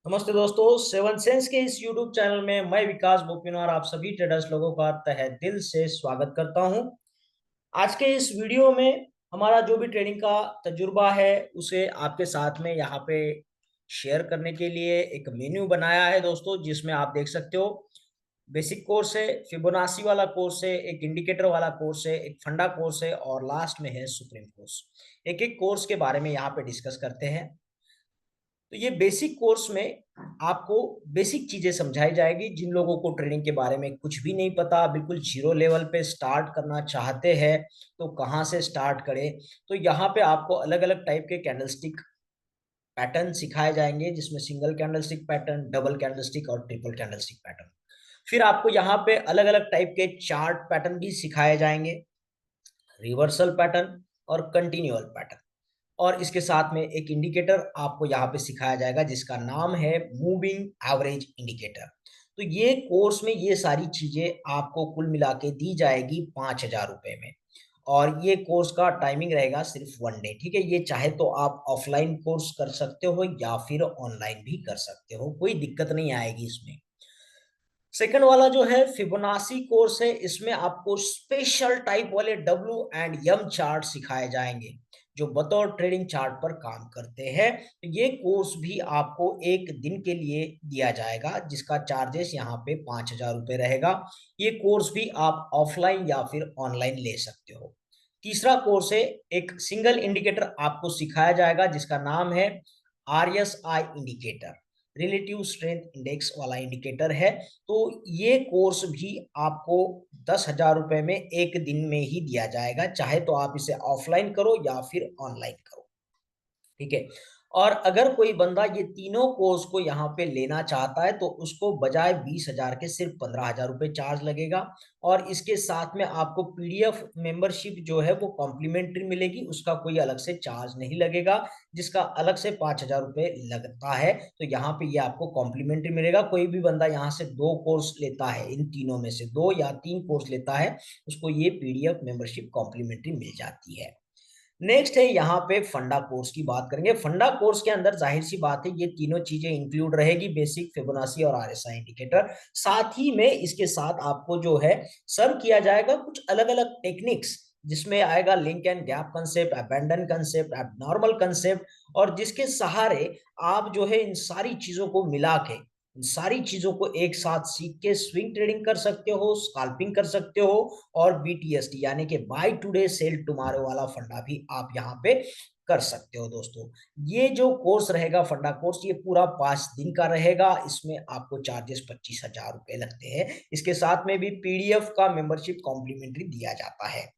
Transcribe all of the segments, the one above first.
नमस्ते दोस्तों, seven sense के इस यूट्यूब चैनल में मैं विकास बोपिन और आप सभी ट्रेडर्स लोगों का तहे दिल से स्वागत करता हूं। आज के इस वीडियो में हमारा जो भी ट्रेडिंग का तजुर्बा है उसे आपके साथ में यहाँ पे शेयर करने के लिए एक मेन्यू बनाया है दोस्तों, जिसमें आप देख सकते हो बेसिक कोर्स है, फिबोनाची वाला कोर्स है, एक इंडिकेटर वाला कोर्स है, एक फंडा कोर्स है और लास्ट में है सुप्रीम कोर्स। एक एक कोर्स के बारे में यहाँ पे डिस्कस करते हैं। तो ये बेसिक कोर्स में आपको बेसिक चीजें समझाई जाएगी। जिन लोगों को ट्रेडिंग के बारे में कुछ भी नहीं पता, बिल्कुल जीरो लेवल पे स्टार्ट करना चाहते हैं तो कहाँ से स्टार्ट करें। तो यहाँ पे आपको अलग अलग टाइप के कैंडलस्टिक पैटर्न सिखाए जाएंगे, जिसमें single candlestick pattern, double candlestick और ट्रिपल कैंडलस्टिक पैटर्न। फिर आपको यहाँ पे अलग अलग टाइप के चार्ट पैटर्न भी सिखाए जाएंगे, रिवर्सल पैटर्न और कंटिन्यूअल पैटर्न। और इसके साथ में एक इंडिकेटर आपको यहाँ पे सिखाया जाएगा जिसका नाम है मूविंग एवरेज इंडिकेटर। तो ये कोर्स में ये सारी चीजें आपको कुल मिला के दी जाएगी 5,000 रुपए में। और ये कोर्स का टाइमिंग रहेगा सिर्फ 1 डे, ठीक है। ये चाहे तो आप ऑफलाइन कोर्स कर सकते हो या फिर ऑनलाइन भी कर सकते हो, कोई दिक्कत नहीं आएगी इसमें। सेकंड वाला जो है फिबोनाची कोर्स है, इसमें आपको स्पेशल टाइप वाले डब्ल्यू एंड एम चार्ट सिखाए जाएंगे जो बतौर ट्रेडिंग चार्ट पर काम करते हैं। तो ये कोर्स भी आपको एक दिन के लिए दिया जाएगा, जिसका चार्जेस यहाँ पे 5,000 रुपये रहेगा। ये कोर्स भी आप ऑफलाइन या फिर ऑनलाइन ले सकते हो। तीसरा कोर्स है, एक सिंगल इंडिकेटर आपको सिखाया जाएगा जिसका नाम है RSI indicator, relative strength index वाला इंडिकेटर है। तो ये कोर्स भी आपको 10,000 रुपए में एक दिन में ही दिया जाएगा, चाहे तो आप इसे ऑफलाइन करो या फिर ऑनलाइन करो, ठीक है। और अगर कोई बंदा ये तीनों कोर्स को यहाँ पे लेना चाहता है तो उसको बजाय 20,000 के सिर्फ 15,000 रुपये चार्ज लगेगा। और इसके साथ में आपको पीडीएफ मेंबरशिप जो है वो कॉम्प्लीमेंट्री मिलेगी, उसका कोई अलग से चार्ज नहीं लगेगा, जिसका अलग से 5,000 रुपये लगता है। तो यहाँ पे ये आपको कॉम्प्लीमेंट्री मिलेगा। कोई भी बंदा यहाँ से 2 कोर्स लेता है, इन तीनों में से 2 या 3 कोर्स लेता है, उसको ये पीडीएफ मेंबरशिप कॉम्प्लीमेंट्री मिल जाती है। नेक्स्ट है यहाँ पे फंडा कोर्स की बात करेंगे। फंडा कोर्स के अंदर जाहिर सी बात है ये तीनों चीजें इंक्लूड रहेगी, बेसिक, फिबोनाची और आरएसआई इंडिकेटर। साथ ही में इसके साथ आपको जो है सर्व किया जाएगा कुछ अलग अलग टेक्निक्स, जिसमें आएगा link and gap concept, abandon concept, abnormal concept. और जिसके सहारे आप जो है इन सारी चीजों को मिला के, इन सारी चीजों को एक साथ सीख के स्विंग ट्रेडिंग कर सकते हो, स्काल्पिंग कर सकते हो और बीटीएसटी यानी कि बाय टुडे सेल टुमारो वाला फंडा भी आप यहाँ पे कर सकते हो दोस्तों। ये जो कोर्स रहेगा फंडा कोर्स, ये पूरा 5 दिन का रहेगा। इसमें आपको चार्जेस 25,000 रुपये लगते हैं। इसके साथ में भी पीडीएफ का मेंबरशिप कॉम्प्लीमेंट्री दिया जाता है।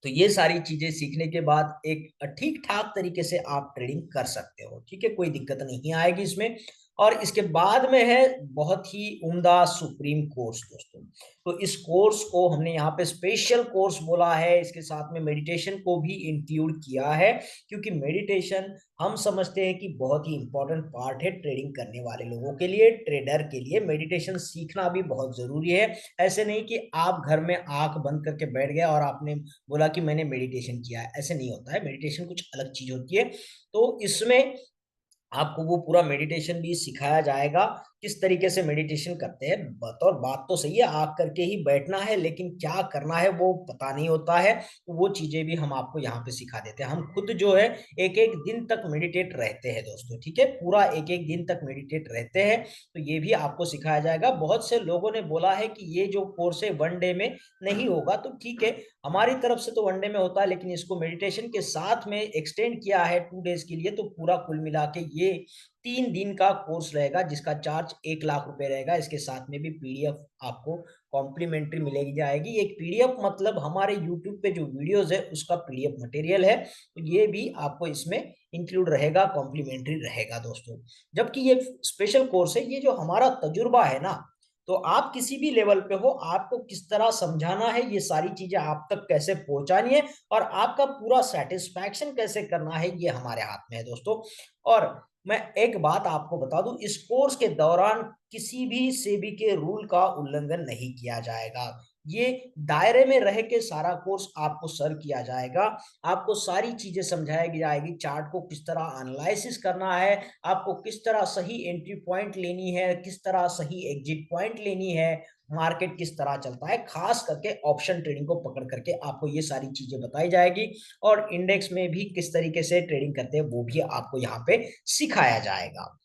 तो ये सारी चीजें सीखने के बाद एक ठीक ठाक तरीके से आप ट्रेडिंग कर सकते हो, ठीक है, कोई दिक्कत नहीं आएगी इसमें। और इसके बाद में है बहुत ही उम्दा सुप्रीम कोर्स दोस्तों। तो इस कोर्स को हमने यहाँ पे स्पेशल कोर्स बोला है, इसके साथ में मेडिटेशन को भी इंक्लूड किया है, क्योंकि मेडिटेशन हम समझते हैं कि बहुत ही इंपॉर्टेंट पार्ट है ट्रेडिंग करने वाले लोगों के लिए, ट्रेडर के लिए मेडिटेशन सीखना भी बहुत जरूरी है। ऐसे नहीं कि आप घर में आंख बंद करके बैठ गए और आपने बोला कि मैंने मेडिटेशन किया है, ऐसे नहीं होता है। मेडिटेशन कुछ अलग चीज होती है। तो इसमें आपको वो पूरा मेडिटेशन भी सिखाया जाएगा, किस तरीके से मेडिटेशन करते हैं। बतौर बात तो सही है, आग करके ही बैठना है, लेकिन क्या करना है वो पता नहीं होता है। तो वो चीजें भी हम आपको यहाँ पे सिखा देते हैं। हम खुद जो है एक एक दिन तक मेडिटेट रहते हैं दोस्तों, ठीक है, पूरा एक एक दिन तक मेडिटेट रहते हैं। तो ये भी आपको सिखाया जाएगा। बहुत से लोगों ने बोला है कि ये जो कोर्स है 1 डे में नहीं होगा, तो ठीक है, हमारी तरफ से तो 1 डे में होता है, लेकिन इसको मेडिटेशन के साथ में एक्सटेंड किया है 2 डेज के लिए। तो पूरा कुल मिला के ये 3 दिन का कोर्स रहेगा, जिसका चार्ज 1 लाख रुपए रहेगा। इसके साथ में भी पीडीएफ आपको कॉम्प्लीमेंट्री मिलेगी जाएगी। एक पीडीएफ मतलब हमारे यूट्यूब पे जो वीडियोस है उसका पीडीएफ मटेरियल है, तो ये भी आपको इसमें इंक्लूड रहेगा, कॉम्प्लीमेंट्री रहेगा दोस्तों। जबकि ये स्पेशल कोर्स है, ये जो हमारा तजुर्बा है ना, तो आप किसी भी लेवल पे हो, आपको किस तरह समझाना है, ये सारी चीजें आप तक कैसे पहुंचानी है और आपका पूरा सेटिस्फैक्शन कैसे करना है, ये हमारे हाथ में है दोस्तों। और मैं एक बात आपको बता दूं, इस कोर्स के दौरान किसी भी सेबी के रूल का उल्लंघन नहीं किया जाएगा। ये दायरे में रह के सारा कोर्स आपको सर्व किया जाएगा। आपको सारी चीजें समझाई जाएगी, चार्ट को किस तरह एनालिसिस करना है, आपको किस तरह सही एंट्री पॉइंट लेनी है, किस तरह सही एग्जिट पॉइंट लेनी है, मार्केट किस तरह चलता है, खास करके ऑप्शन ट्रेडिंग को पकड़ करके आपको ये सारी चीजें बताई जाएगी। और इंडेक्स में भी किस तरीके से ट्रेडिंग करते हैं वो भी आपको यहाँ पे सिखाया जाएगा।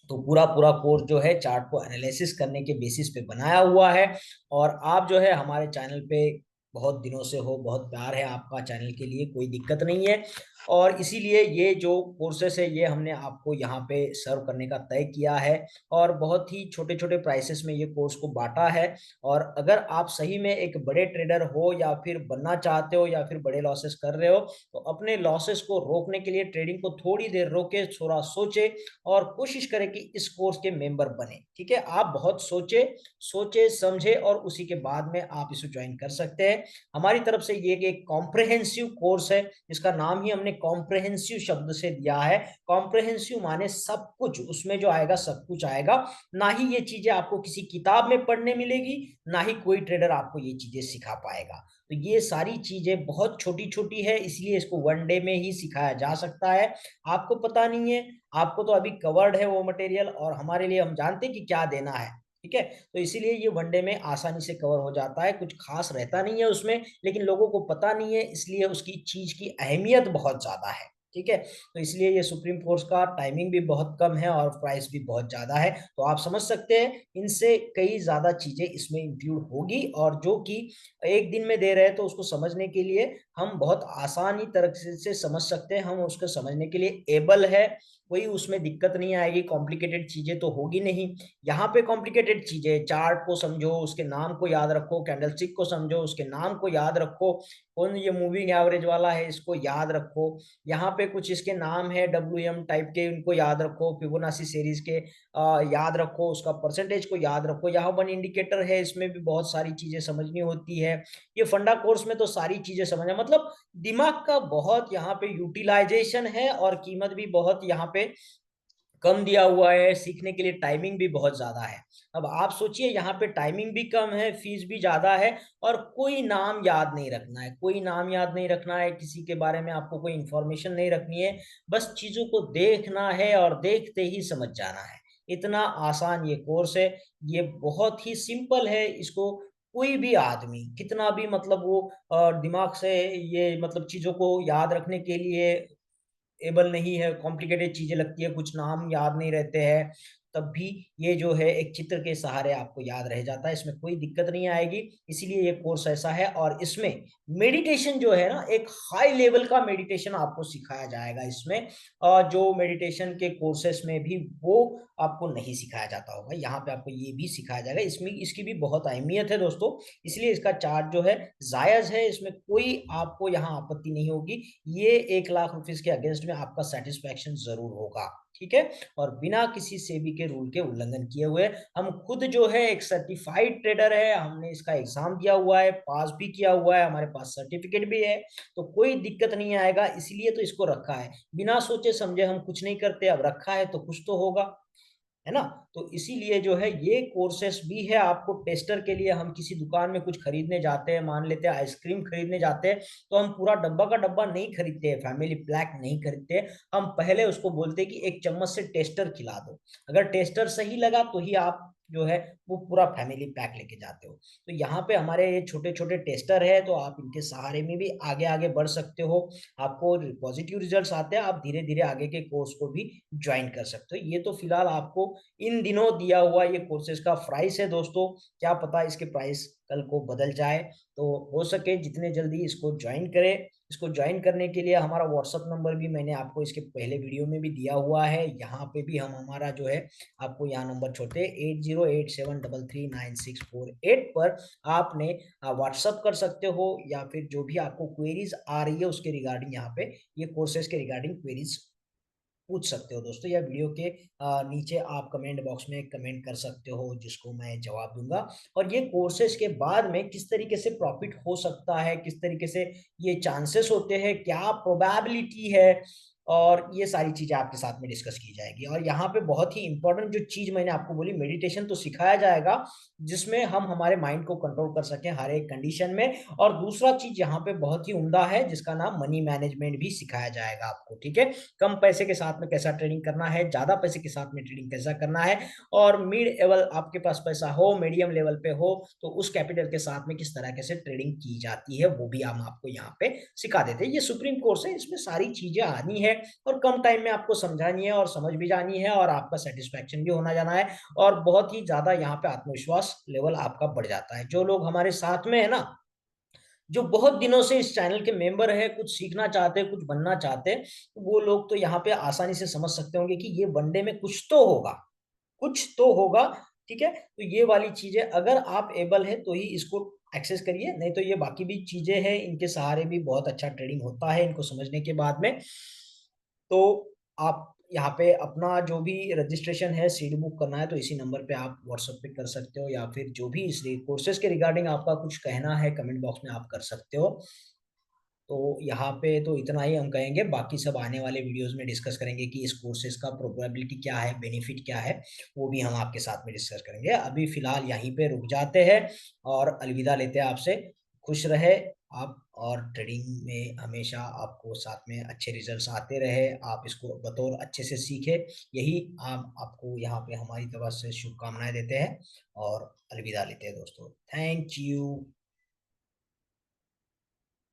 तो पूरा पूरा कोर्स जो है चार्ट को एनालिसिस करने के बेसिस पे बनाया हुआ है। और आप जो है हमारे चैनल पे बहुत दिनों से हो, बहुत प्यार है आपका चैनल के लिए, कोई दिक्कत नहीं है। और इसीलिए ये जो कोर्सेस है ये हमने आपको यहाँ पे सर्व करने का तय किया है, और बहुत ही छोटे छोटे प्राइसेस में ये कोर्स को बांटा है। और अगर आप सही में एक बड़े ट्रेडर हो, या फिर बनना चाहते हो, या फिर बड़े लॉसेस कर रहे हो, तो अपने लॉसेस को रोकने के लिए ट्रेडिंग को थोड़ी देर रोके, थोड़ा सोचे और कोशिश करें कि इस कोर्स के मेंबर बने। ठीक है, आप बहुत सोचे सोचे समझे और उसी के बाद में आप इसे ज्वाइन कर सकते हैं। हमारी तरफ से ये एक कॉम्प्रहेंसिव कोर्स है, इसका नाम ही हमने कॉम्प्रहेंसिव शब्द से दिया है। कॉम्प्रहेंसिव माने सब कुछ, उसमें जो आएगा सब कुछ आएगा। ना ही ये चीजें आपको किसी किताब में पढ़ने मिलेगी, ना ही कोई ट्रेडर आपको ये चीजें सिखा पाएगा। तो ये सारी चीजें बहुत छोटी छोटी है, इसलिए इसको वन डे में ही सिखाया जा सकता है। आपको पता नहीं है, आपको तो अभी कवर्ड है वो मटेरियल, और हमारे लिए हम जानते हैं कि क्या देना है। ठीक है, तो इसीलिए ये वनडे में आसानी से कवर हो जाता है, कुछ खास रहता नहीं है उसमें, लेकिन लोगों को पता नहीं है, इसलिए उसकी चीज की अहमियत बहुत ज्यादा है। ठीक है, तो इसलिए ये सुप्रीम कोर्स का टाइमिंग भी बहुत कम है और प्राइस भी बहुत ज्यादा है। तो आप समझ सकते हैं इनसे कई ज्यादा चीजें इसमें इंक्लूड होगी, और जो कि एक दिन में दे रहे हैं, तो उसको समझने के लिए हम बहुत आसानी तरह से समझ सकते हैं, हम उसको समझने के लिए एबल है, कोई उसमें दिक्कत नहीं आएगी। कॉम्प्लिकेटेड चीजें तो होगी नहीं यहाँ पे। कॉम्प्लिकेटेड चीजें, चार्ट को समझो, उसके नाम को याद रखो, कैंडलस्टिक को समझो, उसके नाम को याद रखो, कौन ये मूविंग एवरेज वाला है इसको याद रखो, यहाँ पे कुछ इसके नाम है WM टाइप के, उनको याद रखो, फिबोनाची सीरीज के याद रखो, उसका परसेंटेज को याद रखो, यहाँ वन इंडिकेटर है, इसमें भी बहुत सारी चीजें समझनी होती है। ये फंडा कोर्स में तो सारी चीजें समझना, मतलब दिमाग का बहुत यहाँ पे यूटिलाइजेशन है, और कीमत भी बहुत यहाँ पे कम दिया हुआ है, सीखने के लिए टाइमिंग भी बहुत ज्यादा है। अब आप सोचिए, यहाँ पे टाइमिंग भी कम है, फीस भी ज्यादा है, और कोई नाम याद नहीं रखना है, कोई नाम याद नहीं रखना है, किसी के बारे में आपको कोई इंफॉर्मेशन नहीं रखनी है, बस चीजों को देखना है और देखते ही समझ जाना है। इतना आसान ये कोर्स है, ये बहुत ही सिंपल है। इसको कोई भी आदमी कितना भी मतलब वो दिमाग से ये मतलब चीजों को याद रखने के लिए एबल नहीं है, कॉम्प्लिकेटेड चीजें लगती है, कुछ नाम याद नहीं रहते हैं, तब भी ये जो है एक चित्र के सहारे आपको याद रह जाता है, इसमें कोई दिक्कत नहीं आएगी। इसीलिए ये कोर्स ऐसा है। और इसमें मेडिटेशन जो है ना, एक हाई लेवल का मेडिटेशन आपको सिखाया जाएगा इसमें, और जो मेडिटेशन के कोर्सेस में भी वो आपको नहीं सिखाया जाता होगा, यहाँ पे आपको ये भी सिखाया जाएगा। इसमें इसकी भी बहुत अहमियत है दोस्तों, इसलिए इसका चार्ज जो है जायज है, इसमें कोई आपको यहाँ आपत्ति नहीं होगी। ये 1 लाख रुपीज के अगेंस्ट में आपका सेटिस्फैक्शन जरूर होगा। ठीक है, और बिना किसी सेबी के रूल के उल्लंघन किए हुए, हम खुद जो है एक सर्टिफाइड ट्रेडर है, हमने इसका एग्जाम दिया हुआ है, पास भी किया हुआ है, हमारे पास सर्टिफिकेट भी है, तो कोई दिक्कत नहीं आएगा। इसलिए तो इसको रखा है, बिना सोचे समझे हम कुछ नहीं करते, अब रखा है तो कुछ तो होगा, है ना। तो इसीलिए जो है ये कोर्सेस भी है आपको टेस्टर के लिए। हम किसी दुकान में कुछ खरीदने जाते हैं, मान लेते हैं आइसक्रीम खरीदने जाते हैं, तो हम पूरा डब्बा का डब्बा नहीं खरीदते हैं, फैमिली पैक नहीं खरीदते हैं, हम पहले उसको बोलते हैं कि एक चम्मच से टेस्टर खिला दो। अगर टेस्टर सही लगा तो ही आप जो है वो पूरा फैमिली पैक लेके जाते हो। तो यहाँ पे हमारे ये छोटे छोटे टेस्टर है, तो आप इनके सहारे में भी आगे आगे बढ़ सकते हो। आपको पॉजिटिव रिजल्ट्स आते हैं, आप धीरे धीरे आगे के कोर्स को भी ज्वाइन कर सकते हो। ये तो फिलहाल आपको इन दिनों दिया हुआ ये कोर्सेज का प्राइस है दोस्तों, क्या पता इसके प्राइस कल को बदल जाए। तो हो सके जितने जल्दी इसको ज्वाइन करें। इसको ज्वाइन करने के लिए हमारा व्हाट्सअप नंबर भी मैंने आपको इसके पहले वीडियो में भी दिया हुआ है, यहाँ पे भी हम हमारा जो है आपको यहाँ नंबर छोड़ते हैं 8087339648 पर आपने व्हाट्सअप कर सकते हो, या फिर जो भी आपको क्वेरीज आ रही है उसके रिगार्डिंग यहाँ पे ये कोर्सेज के रिगार्डिंग क्वेरीज पूछ सकते हो दोस्तों, या वीडियो के नीचे आप कमेंट बॉक्स में कमेंट कर सकते हो, जिसको मैं जवाब दूंगा। और ये कोर्सेज के बाद में किस तरीके से प्रॉफिट हो सकता है, किस तरीके से ये चांसेस होते हैं, क्या प्रोबेबिलिटी है, और ये सारी चीजें आपके साथ में डिस्कस की जाएगी। और यहाँ पे बहुत ही इंपॉर्टेंट जो चीज मैंने आपको बोली, मेडिटेशन तो सिखाया जाएगा जिसमें हम हमारे माइंड को कंट्रोल कर सकें हर एक कंडीशन में। और दूसरा चीज यहाँ पे बहुत ही उम्दा है जिसका नाम मनी मैनेजमेंट भी सिखाया जाएगा आपको, ठीक है। कम पैसे के साथ में कैसा ट्रेडिंग करना है, ज्यादा पैसे के साथ में ट्रेडिंग कैसा करना है, और मिड लेवल आपके पास पैसा हो, मीडियम लेवल पे हो तो उस कैपिटल के साथ में किस तरह से ट्रेडिंग की जाती है वो भी हम आपको यहाँ पे सिखा देते हैं। ये सुप्रीम कोर्स है, इसमें सारी चीजें आनी है और कम टाइम में आपको समझानी है और समझ भी जानी है और आपका सेटिस्फेक्शन भी होना जाना है और बहुत ही ज्यादा यहाँ पे आत्मविश्वास लेवल आपका बढ़ जाता है। जो लोग हमारे साथ में है ना, जो बहुत दिनों से इस चैनल के मेंबर है, कुछ सीखना चाहते हैं, कुछ बनना चाहते हैं, वो लोग तो यहाँ पे आसानी से समझ सकते होंगे कि ये वनडे में कुछ तो होगा, कुछ तो होगा, ठीक है। तो ये वाली चीजें अगर आप एबल है तो ही इसको एक्सेस करिए, नहीं तो ये बाकी भी चीजें हैं, इनके सहारे भी बहुत अच्छा ट्रेडिंग होता है इनको समझने के बाद में। तो आप यहाँ पे अपना जो भी रजिस्ट्रेशन है, सीट बुक करना है तो इसी नंबर पे आप व्हाट्सएप पे कर सकते हो, या फिर जो भी इस कोर्सेज के रिगार्डिंग आपका कुछ कहना है कमेंट बॉक्स में आप कर सकते हो। तो यहाँ पे तो इतना ही हम कहेंगे, बाकी सब आने वाले वीडियोस में डिस्कस करेंगे कि इस कोर्सेज का प्रोबेबिलिटी क्या है, बेनिफिट क्या है, वो भी हम आपके साथ में डिस्कस करेंगे। अभी फिलहाल यहीं पे रुक जाते हैं और अलविदा लेते हैं आपसे। खुश रहे आप और ट्रेडिंग में हमेशा आपको साथ में अच्छे रिजल्ट्स आते रहे, आप इसको बतौर अच्छे से सीखे, यही हम आपको यहाँ पे हमारी तरफ से शुभकामनाएं देते हैं और अलविदा लेते हैं दोस्तों। Thank you.